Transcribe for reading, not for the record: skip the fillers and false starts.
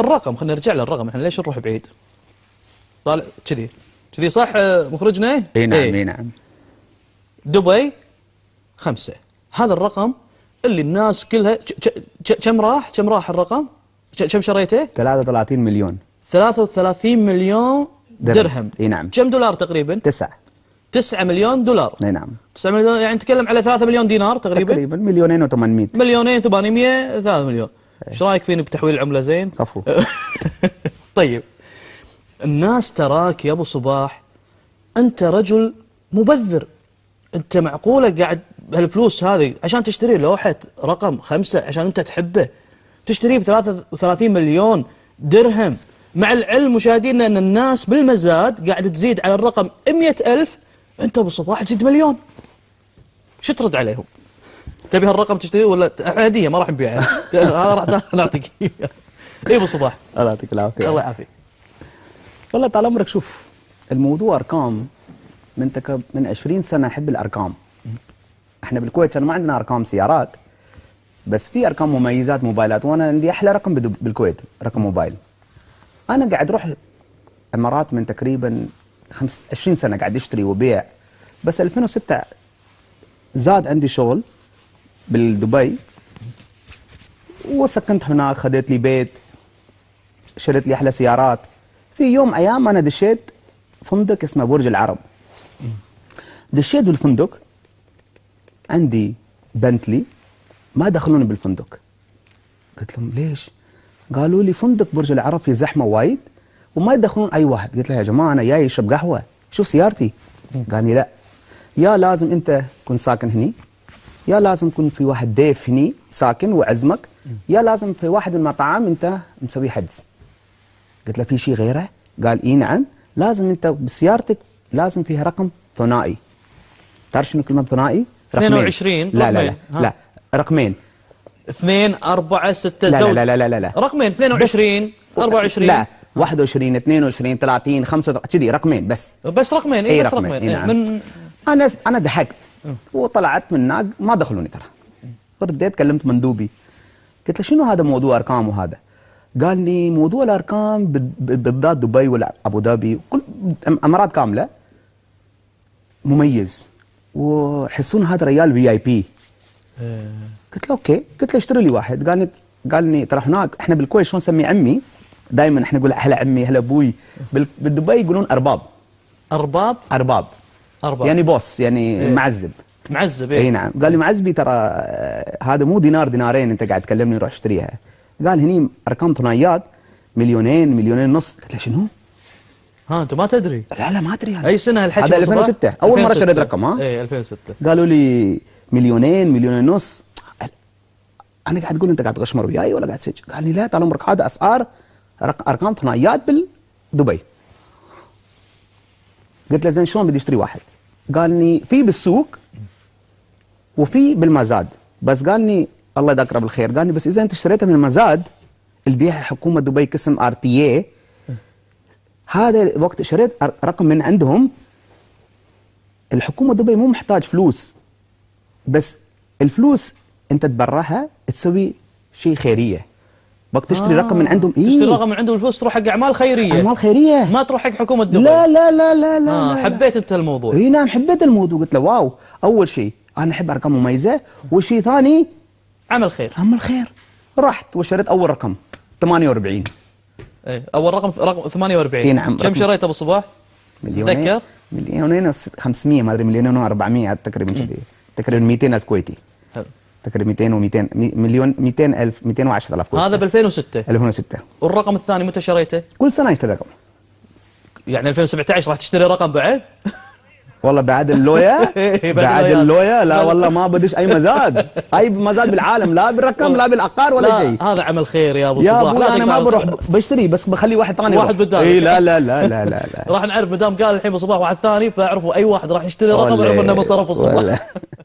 الرقم، خلينا نرجع للرقم، احنا ليش نروح بعيد؟ طالع كذي كذي صح مخرجنا؟ اي نعم اي نعم. دبي 5، هذا الرقم اللي الناس كلها كم راح الرقم؟ كم شريته؟ 33 مليون. 33 مليون درهم. اي نعم. كم دولار تقريبا؟ 9 مليون دولار. اي نعم. 9 مليون يعني نتكلم على 3 مليون دينار تقريبا. تقريبا 2,800,000. 2,800,000 3 مليون. ايش رايك فيني بتحويل العمله زين؟ كفو. طيب الناس تراك يا ابو صباح انت رجل مبذر، انت معقوله قاعد بهالفلوس هذه عشان تشتري لوحه رقم 5 عشان انت تحبه تشتريه ب 33 مليون درهم، مع العلم مشاهدينا ان الناس بالمزاد قاعد تزيد على الرقم 100,000، انت ابو صباح تزيد مليون. شو ترد عليهم؟ تبي هالرقم تشتريه ولا هديه ما راح نبيعها؟ هذا راح نعطيك اياه. اي ابو صباح الله يعطيك العافيه. الله يعافيك. والله طال عمرك شوف الموضوع ارقام، من 20 سنه احب الارقام. احنا بالكويت كان ما عندنا ارقام سيارات، بس في ارقام مميزات موبايلات، وانا عندي احلى رقم بالكويت رقم موبايل. انا قاعد اروح الامارات من تقريبا 20 سنه قاعد اشتري وبيع، بس 2006 زاد عندي شغل بالدبي وسكنت هناك، خذيت لي بيت، شريت لي احلى سيارات. في يوم ايام انا دشيت فندق اسمه برج العرب. دشيت بالفندق عندي بنتلي، ما دخلوني بالفندق. قلت لهم ليش؟ قالوا لي فندق برج العرب في زحمه وايد وما يدخلون اي واحد. قلت له يا جماعه انا جاي اشرب قهوه، شوف سيارتي. قال لي لا، يا لازم انت تكون ساكن هني، يا لازم يكون في واحد ضيف هني ساكن وعزمك، يا لازم في واحد من المطاعم انت مسوي حجز. قلت له في شيء غيره؟ قال اي نعم، لازم انت بسيارتك لازم فيها رقم ثنائي. تعرف شنو كلمه ثنائي؟ 22 لا لا لا لا رقمين 2 4 6 لا زوج. لا لا لا لا لا رقمين 22 24 لا 21 22 30 35 كذي رقمين بس رقمين. اي بس رقمين. نعم. من انا ضحكت وطلعت من هناك ما دخلوني ترى. رديت كلمت مندوبي قلت له شنو هذا موضوع ارقام وهذا؟ قال لي موضوع الارقام بالذات دبي ولا ابو ظبي كل امارات كامله مميز وحسون هذا ريال في اي بي. قلت له اوكي، قلت له اشتري لي واحد. قال لي ترى هناك احنا بالكويت شلون نسمي عمي؟ دائما احنا نقول هلا عمي هلا ابوي، بالدبي يقولون ارباب. ارباب يعني بوس، يعني معزب. اي نعم. قال لي معزبي ترى هذا مو دينار دينارين انت قاعد تكلمني روح اشتريها. قال هني ارقام ثنائيات مليونين مليونين ونص. قلت له شنو؟ انت ما تدري؟ لا ما ادري. اي سنه هالحكي؟ هذا 2006 اول مره شريت رقم. اي 2006 قالوا لي مليونين مليونين ونص. انا قاعد اقول انت قاعد تغشمر وياي ولا قاعد تسج؟ قال لي لا طال عمرك هذا اسعار ارقام ثنائيات بالدبي. قلت له زين شلون بدي اشتري واحد؟ قال لي في بالسوق وفي بالمزاد، بس قال لي الله يذكره بالخير، قال لي بس اذا انت اشتريته من المزاد اللي بيها حكومه دبي قسم ار تي اي، هذا وقت شريت رقم من عندهم. الحكومه دبي مو محتاج فلوس، بس الفلوس انت تبرعها تسوي شيء خيريه. وقت تشتري رقم من عندهم تشتري رقم من عندهم الفلوس تروح حق اعمال خيريه. اعمال خيريه ما تروح حق حكومه دبي. لا لا لا لا لا, لا. حبيت انت الموضوع. اي نعم حبيت الموضوع. قلت له واو، اول شيء انا احب ارقام مميزه، وشيء ثاني عمل خير. رحت وشريت اول رقم 48. اول رقم 48. اي نعم. كم شريت ابو صباح؟ تذكر؟ مليونين و500 ما ادري، مليونين و400 تقريبا كذي، تقريبا 200,000 كويتي. حلو. تقريبا 200 و200 مليون 200,000 210,000 كويتي. هذا ب 2006. 2006. والرقم الثاني متى شريته؟ كل سنه اشتري رقم. يعني 2017 راح تشتري رقم بعد؟ والله بعد اللويا بعد اللويا لا والله ما بدش اي مزاد، اي مزاد بالعالم، لا بالرقم لا بالعقار ولا شيء. هذا عمل خير يا ابو صباح. لا انا ما بروح بشتري، بس بخلي واحد ثاني واحد بدال. اي لا لا لا لا لا, لا. راح نعرف ما دام قال الحين ابو صباح واحد ثاني، فاعرفوا اي واحد راح يشتري رقم يعرف انه من طرف الصباح.